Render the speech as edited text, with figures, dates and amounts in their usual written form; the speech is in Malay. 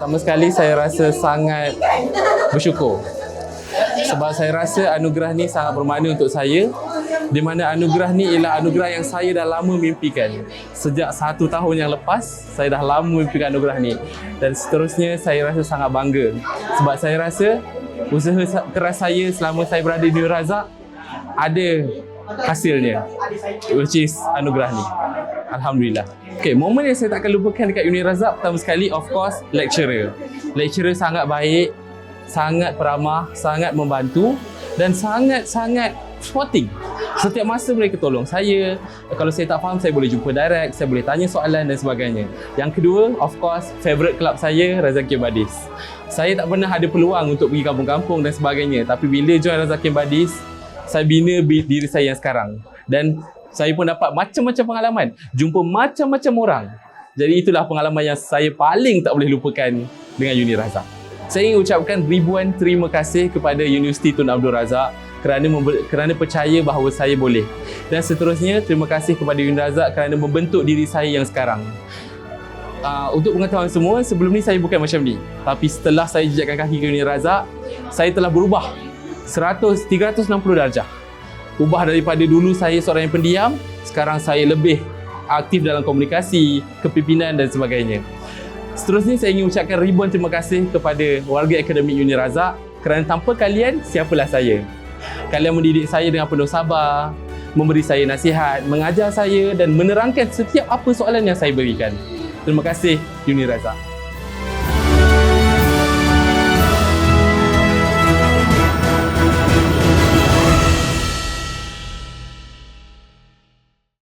Pertama sekali saya rasa sangat bersyukur sebab saya rasa anugerah ni sangat bermakna untuk saya, di mana anugerah ni ialah anugerah yang saya dah lama mimpikan. Sejak 1 tahun yang lepas, saya dah lama mimpikan anugerah ni, dan seterusnya saya rasa sangat bangga sebab saya rasa usaha keras saya selama saya berada di Uni Razak ada hasilnya, which is anugerah ni. Alhamdulillah. Okay, momen yang saya takkan lupakan dekat Uni Razak, pertama sekali of course lecturer. Lecturer sangat baik, sangat peramah, sangat membantu dan sangat-sangat supporting. Setiap masa mereka tolong saya. Kalau saya tak faham, saya boleh jumpa direct, saya boleh tanya soalan dan sebagainya. Yang kedua, of course, favourite club saya, Razakir Badis. Saya tak pernah ada peluang untuk pergi kampung-kampung dan sebagainya, tapi bila join Razakir Badis, saya bina diri saya yang sekarang. Dan saya pun dapat macam-macam pengalaman, jumpa macam-macam orang. Jadi itulah pengalaman yang saya paling tak boleh lupakan dengan Uni Razak. Saya ingin ucapkan ribuan terima kasih kepada Universiti Tun Abdul Razak kerana percaya bahawa saya boleh. Dan seterusnya, terima kasih kepada Uni Razak kerana membentuk diri saya yang sekarang. Untuk pengetahuan semua, sebelum ni saya bukan macam ni. Tapi setelah saya jejakkan kaki ke Uni Razak, saya telah berubah 360 darjah. Ubah daripada dulu saya seorang yang pendiam, sekarang saya lebih aktif dalam komunikasi, kepimpinan dan sebagainya. Seterusnya, saya ingin ucapkan ribuan terima kasih kepada warga akademik Uni Razak kerana tanpa kalian, siapalah saya. Kalian mendidik saya dengan penuh sabar, memberi saya nasihat, mengajar saya dan menerangkan setiap apa soalan yang saya berikan. Terima kasih Uni Razak.